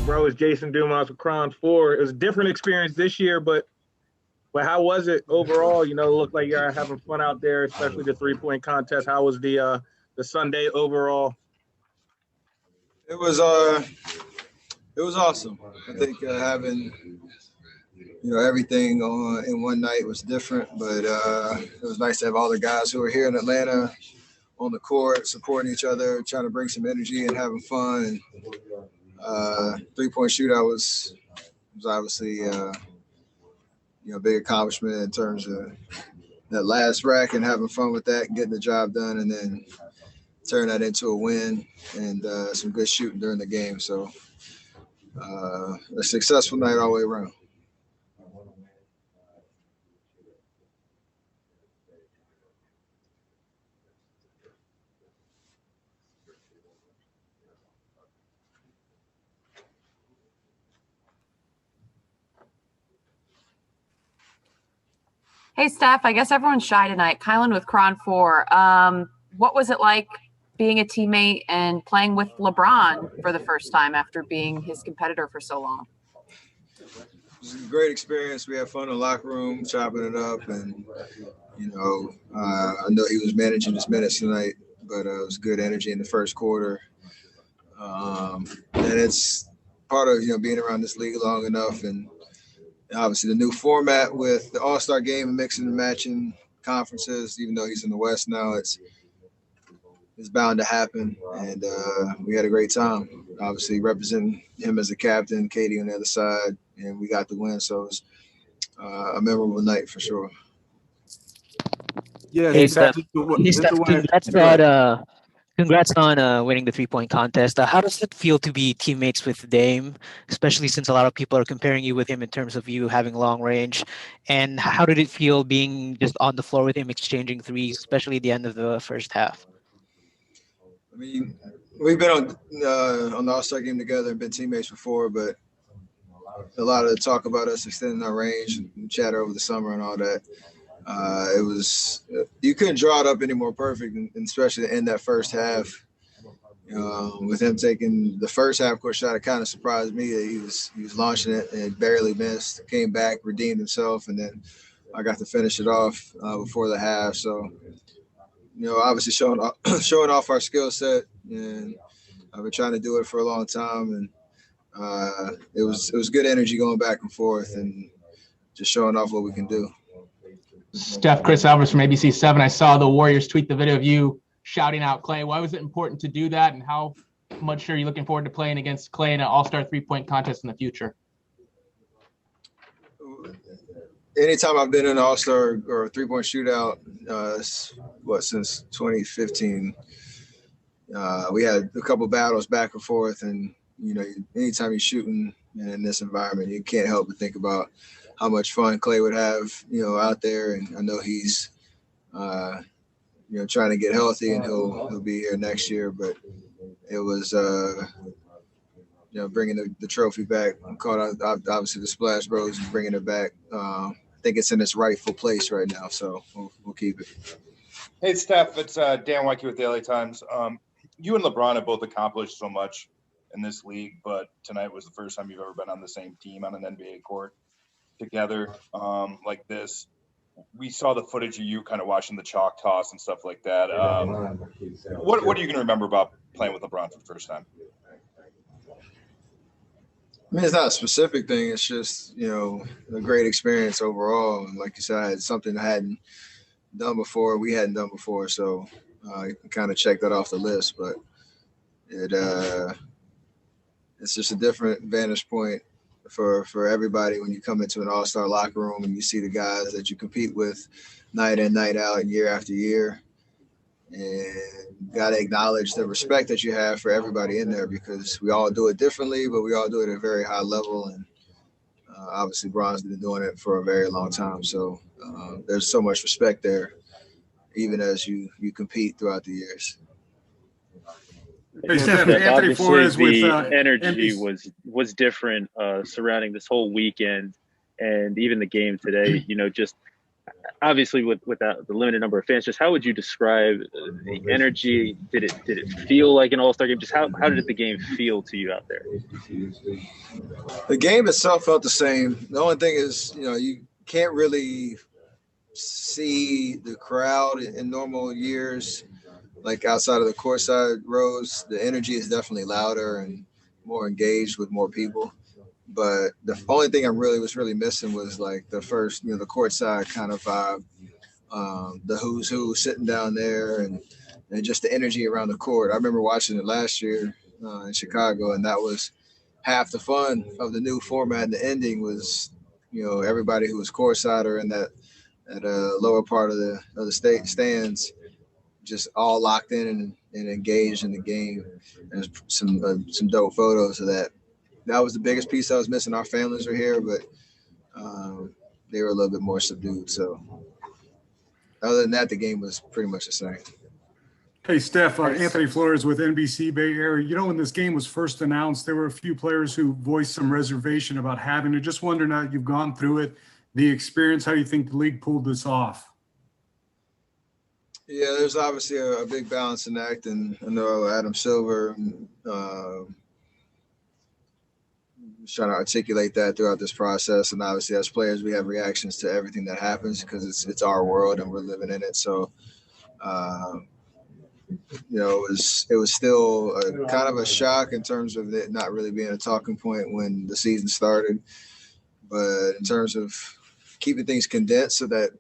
bro? It's Jason Dumas with Cron 4. It was a different experience this year, but how was it overall? You know, it looked like you're having fun out there, especially the 3-point contest. How was the Sunday overall? It was awesome. I think having everything on in one night was different, but it was nice to have all the guys who were here in Atlanta on the court supporting each other, trying to bring some energy and having fun. And 3-point shootout was obviously big accomplishment in terms of that last rack and having fun with that and getting the job done, and then turn that into a win and some good shooting during the game. So a successful night all the way around. Hey, Steph, I guess everyone's shy tonight. Kylan with Cron 4. What was it like being a teammate and playing with LeBron for the first time after being his competitor for so long? It was a great experience. We had fun in the locker room, chopping it up. And, I know he was managing his minutes tonight, but it was good energy in the first quarter. And it's part of, being around this league long enough, and obviously the new format with the All-Star game and mixing and matching conferences. Even though he's in the West now, it's bound to happen. And we had a great time, obviously representing him as a captain, Katie on the other side, and we got the win. So it was a memorable night for sure. Yeah, hey, Steph. Congrats on winning the 3-point contest. How does it feel to be teammates with Dame, especially since a lot of people are comparing you with him in terms of you having long range? And how did it feel being just on the floor with him, exchanging threes, especially at the end of the first half? I mean, we've been on the All-Star game together and been teammates before, but a lot of the talk about us extending our range and chatter over the summer and all that. It was you couldn't draw it up any more perfect, and especially in that first half. With him taking the first half court shot, it kind of surprised me that he was launching it and barely missed. Came back, redeemed himself, and then I got to finish it off before the half. So, obviously showing off our skill set, and I've been trying to do it for a long time, and it was good energy going back and forth, and just showing off what we can do. Steph, Chris Alvarez from ABC7. I saw the Warriors tweet the video of you shouting out Klay. Why was it important to do that, and how much are you looking forward to playing against Klay in an all-star 3-point contest in the future? Anytime I've been in an all-star or a 3-point shootout, since 2015, we had a couple battles back and forth, and, anytime you're shooting in this environment, you can't help but think about how much fun Klay would have, out there. And I know he's, trying to get healthy, and he'll be here next year. But it was, bringing the trophy back. Caught out, obviously the Splash Bros, and bringing it back. I think it's in its rightful place right now, so we'll keep it. Hey, Steph, it's Dan Weinke with Daily Times. You and LeBron have both accomplished so much in this league, but tonight was the first time you've ever been on the same team on an NBA court together like this. We saw the footage of you kind of watching the chalk toss and stuff like that. What are you going to remember about playing with LeBron for the first time? I mean, it's not a specific thing. It's just, a great experience overall. And like you said, it's something I hadn't done before. We hadn't done before. So you can kind of check that off the list. But it's just a different vantage point for everybody when you come into an all-star locker room and you see the guys that you compete with night in, night out, and year after year. And got to acknowledge the respect that you have for everybody in there, because we all do it differently, but we all do it at a very high level. And obviously Bron's been doing it for a very long time. So there's so much respect there, even as you compete throughout the years. Hey, Steph, Anthony Flores with the energy was different surrounding this whole weekend, and even the game today. Just obviously with the limited number of fans, just how would you describe the energy? Did it feel like an all-star game? Just how did the game feel to you out there? The game itself felt the same. The only thing is, you can't really see the crowd in normal years, like outside of the courtside rows. The energy is definitely louder and more engaged with more people. But the only thing I was really missing was like the first, the courtside kind of vibe, the who's who sitting down there and just the energy around the court. I remember watching it last year in Chicago, and that was half the fun of the new format. And the ending was, everybody who was courtside or in that lower part of the state stands, just all locked in and engaged in the game. There's some dope photos of that. That was the biggest piece I was missing. Our families were here, but they were a little bit more subdued. So other than that, the game was pretty much the same. Hey, Steph, Anthony Flores with NBC Bay Area. When this game was first announced, there were a few players who voiced some reservation about having it. Just wondering how you've gone through it, the experience, how you think the league pulled this off. Yeah, there's obviously a big balancing act, and I know Adam Silver was trying to articulate that throughout this process. And obviously, as players, we have reactions to everything that happens because it's our world and we're living in it. So, it was still kind of a shock in terms of it not really being a talking point when the season started. But in terms of keeping things condensed so that,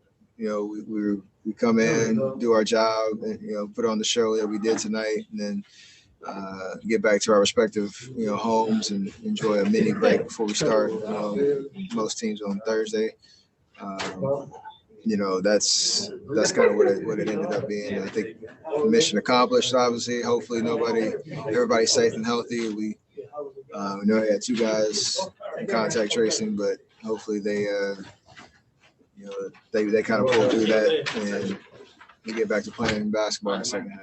we come in, do our job, and, put on the show that we did tonight, and then get back to our respective, homes and enjoy a mini break before we start. Most teams on Thursday. That's kind of what it ended up being. I think mission accomplished. Obviously, hopefully everybody's safe and healthy. We know we had 2 guys in contact tracing, but hopefully they kind of pull through that and we get back to playing basketball in the second half.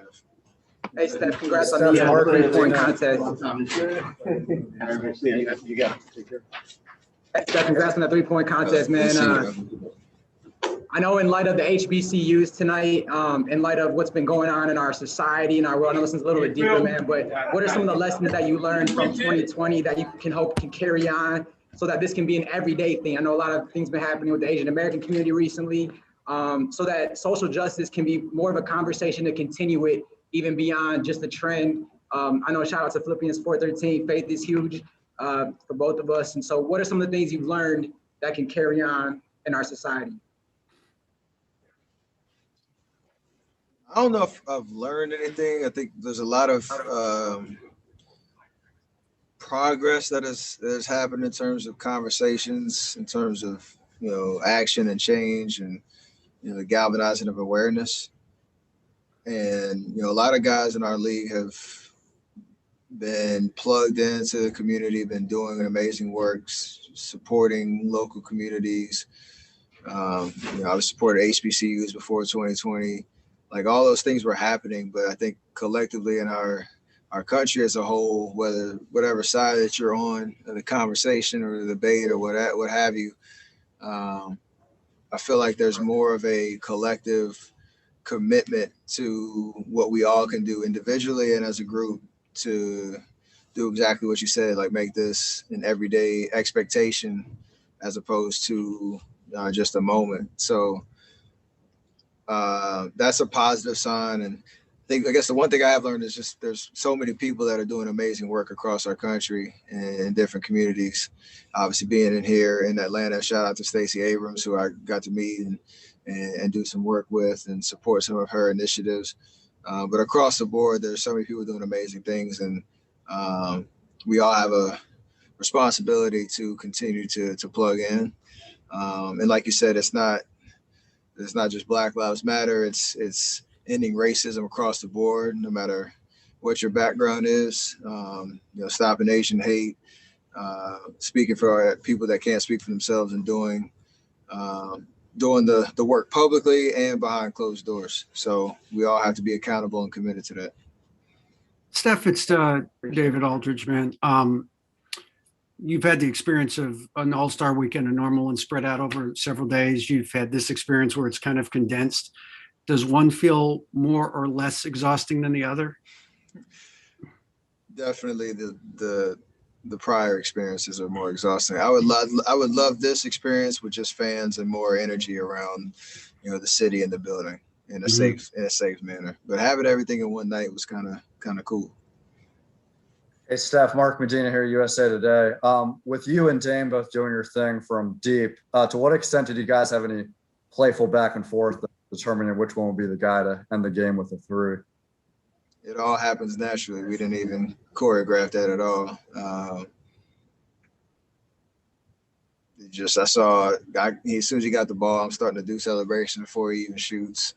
Hey, Steph, congrats on the 3-point contest. You got it. Steph, congrats on the 3-point contest, man. I know in light of the HBCUs tonight, in light of what's been going on in our society and our world, I know this is a little bit deeper, man, but what are some of the lessons that you learned from 2020 that you can carry on so that this can be an everyday thing? I know a lot of things been happening with the Asian American community recently, so that social justice can be more of a conversation to continue it even beyond just the trend. I know shout out to Philippians 4:13, faith is huge for both of us. And so what are some of the things you've learned that can carry on in our society? I don't know if I've learned anything. I think there's a lot of progress that has happened in terms of conversations, in terms of action and change, and the galvanizing of awareness. And a lot of guys in our league have been plugged into the community, been doing amazing work, supporting local communities. I was supporting HBCUs before 2020. Like all those things were happening, but I think collectively in our country as a whole, whatever side that you're on in the conversation or the debate or what have you, I feel like there's more of a collective commitment to what we all can do individually and as a group to do exactly what you said, like make this an everyday expectation as opposed to just a moment. So that's a positive sign. And I guess the one thing I have learned is just there's so many people that are doing amazing work across our country and in different communities. Obviously being in here in Atlanta, shout out to Stacey Abrams, who I got to meet and do some work with and support some of her initiatives. But across the board, there's so many people doing amazing things. And we all have a responsibility to continue to plug in. And like you said, it's not just Black Lives Matter. It's ending racism across the board, no matter what your background is. Stopping Asian hate, speaking for people that can't speak for themselves, and doing the work publicly and behind closed doors. So we all have to be accountable and committed to that. Steph, it's David Aldridge, man. you've had the experience of an All-Star weekend, a normal one spread out over several days. You've had this experience where it's kind of condensed. Does one feel more or less exhausting than the other? Definitely the prior experiences are more exhausting. I would love this experience with just fans and more energy around, the city and the building in a safe manner. But having everything in one night was kind of cool. Hey, Steph, Mark Medina here, USA Today. With you and Dame both doing your thing from deep, to what extent did you guys have any playful back and forth determining which one would be the guy to end the game with a three? It all happens naturally. We didn't even choreograph that at all. I saw as soon as he got the ball, I'm starting to do celebration before he even shoots.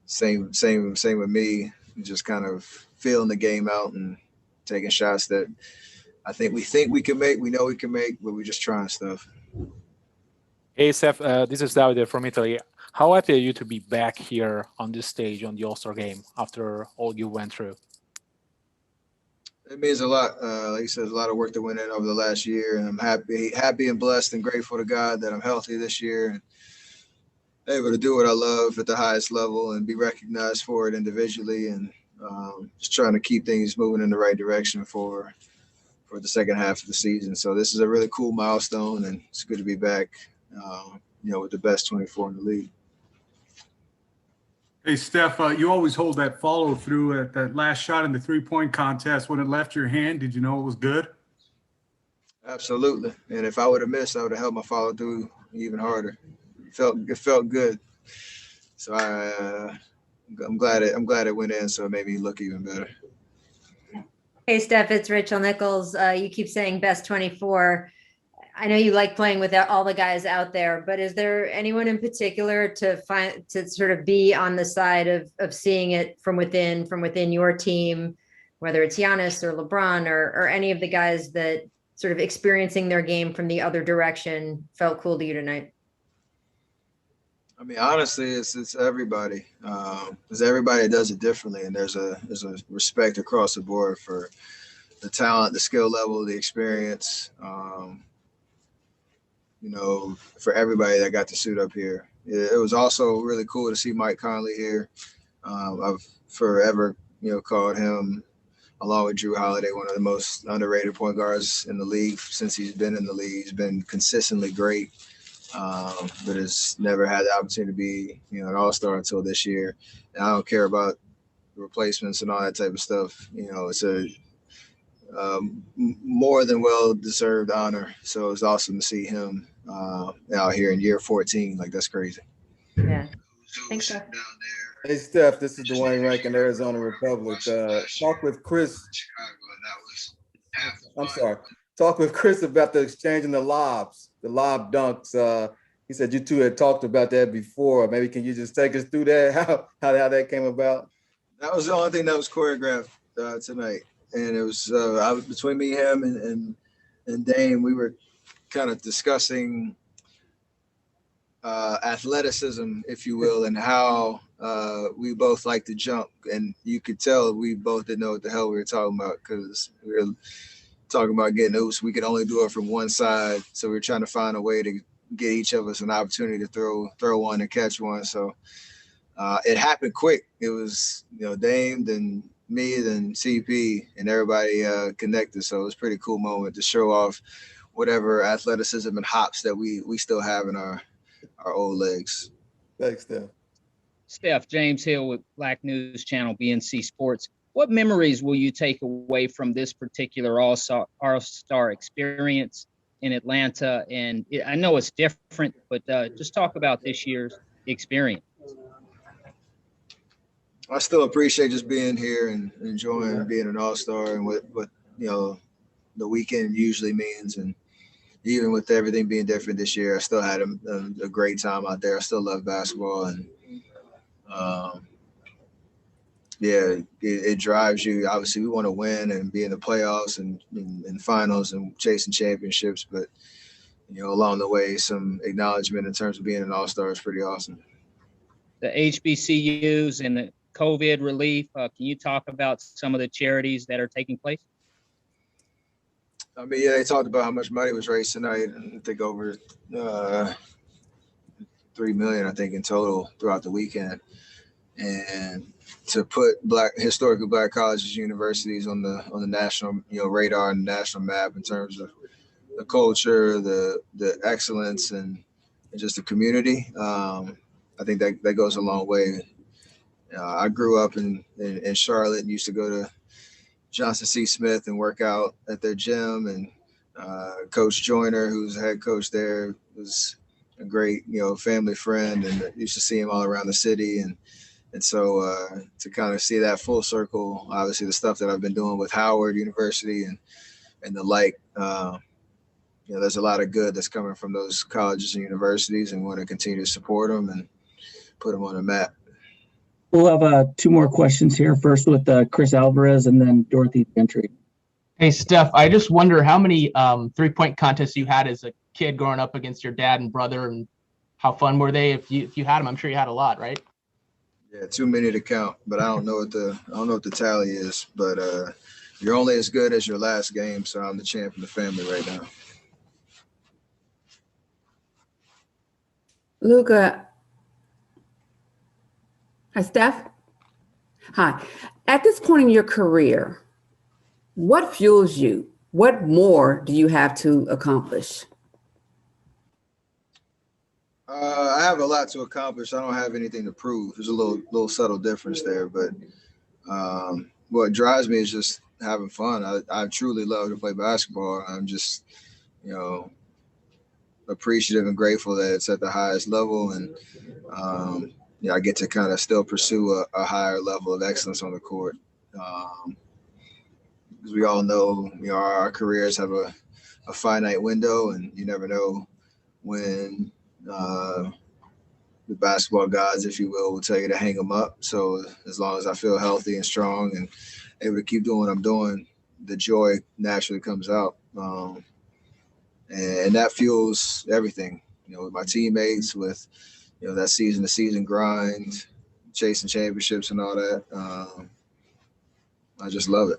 Same with me. Just kind of feeling the game out and taking shots that we think we can make. We know we can make, but we're just trying stuff. Hey, Steph, this is Davide from Italy. How happy are you to be back here on this stage on the All-Star game after all you went through? It means a lot. Like you said, there's a lot of work that went in over the last year, and I'm happy and blessed and grateful to God that I'm healthy this year and able to do what I love at the highest level and be recognized for it individually, and just trying to keep things moving in the right direction for the second half of the season. So this is a really cool milestone, and it's good to be back, with the best 24 in the league. Hey, Steph, you always hold that follow through at that last shot in the 3-point contest. When it left your hand, did you know it was good? Absolutely. And if I would have missed, I would have held my follow through even harder. It felt good. So I'm glad it went in. So it made me look even better. Hey, Steph, it's Rachel Nichols. You keep saying best 24. I know you like playing with all the guys out there, but is there anyone in particular to sort of be on the side of seeing it from within your team, whether it's Giannis or LeBron or any of the guys that sort of experiencing their game from the other direction felt cool to you tonight? I mean, honestly, it's everybody. Because everybody does it differently, and there's a respect across the board for the talent, the skill level, the experience. For everybody that got to suit up here. It was also really cool to see Mike Conley here. I've forever, called him, along with Drew Holiday, one of the most underrated point guards in the league since he's been in the league. He's been consistently great, but has never had the opportunity to be, an all-star until this year. And I don't care about replacements and all that type of stuff. It's a more than well-deserved honor. So it's awesome to see him out here in year 14. Like, that's crazy. Yeah. Thanks, Steph. Hey, Steph, this is Dwayne Rankin, Arizona Republic. Talk with Chris. Talk with Chris about the exchanging the lobs, the lob dunks. He said you two had talked about that before. Maybe can you just take us through that, how that came about? That was the only thing that was choreographed tonight. And it was between me, him, and Dame. We were kind of discussing athleticism, if you will, and how we both like to jump. And you could tell we both didn't know what the hell we were talking about, because we were talking about getting oops. We could only do it from one side, so we were trying to find a way to get each of us an opportunity to throw one and catch one. So it happened quick. It was Dame, then me, then CP, and everybody connected. So it was a pretty cool moment to show off whatever athleticism and hops that we still have in our old legs. Thanks, Steph. Steph, James Hill with Black News Channel, BNC Sports. What memories will you take away from this particular All-Star experience in Atlanta? And I know it's different, but just talk about this year's experience. I still appreciate just being here and enjoying being an all-star and what the weekend usually means. And even with everything being different this year, I still had a great time out there. I still love basketball, and it drives you. Obviously, we want to win and be in the playoffs and finals and chasing championships. But along the way, some acknowledgement in terms of being an all-star is pretty awesome. The HBCUs and the COVID relief. Can you talk about some of the charities that are taking place? I mean, yeah, they talked about how much money was raised tonight. I think over $3 million, I think, in total throughout the weekend. And to put historically black colleges, universities on the national, radar and national map in terms of the culture, the excellence, and just the community. I think that goes a long way. I grew up in Charlotte and used to go to Johnson C. Smith and work out at their gym. And Coach Joyner, who's the head coach there, was a great, family friend, and used to see him all around the city. And so to kind of see that full circle, obviously the stuff that I've been doing with Howard University and the like, there's a lot of good that's coming from those colleges and universities, and want to continue to support them and put them on the map. We'll have 2 more questions here. First with Chris Alvarez and then Dorothy Gentry. Hey, Steph, I just wonder how many 3-point contests you had as a kid growing up against your dad and brother, and how fun were they? If you had them, I'm sure you had a lot, right? Yeah, too many to count, but I don't know what the tally is. But you're only as good as your last game, so I'm the champ of the family right now. Luka. Hi, Steph. Hi. At this point in your career, what fuels you? What more do you have to accomplish? I have a lot to accomplish. I don't have anything to prove. There's a little subtle difference there, but what drives me is just having fun. I truly love to play basketball. I'm just, appreciative and grateful that it's at the highest level, and I get to kind of still pursue a higher level of excellence on the court. Because we all know, our careers have a finite window, and you never know when the basketball gods, if you will tell you to hang them up. So as long as I feel healthy and strong and able to keep doing what I'm doing, the joy naturally comes out. And that fuels everything, with my teammates, with, that season to season grind, chasing championships and all that. I just love it.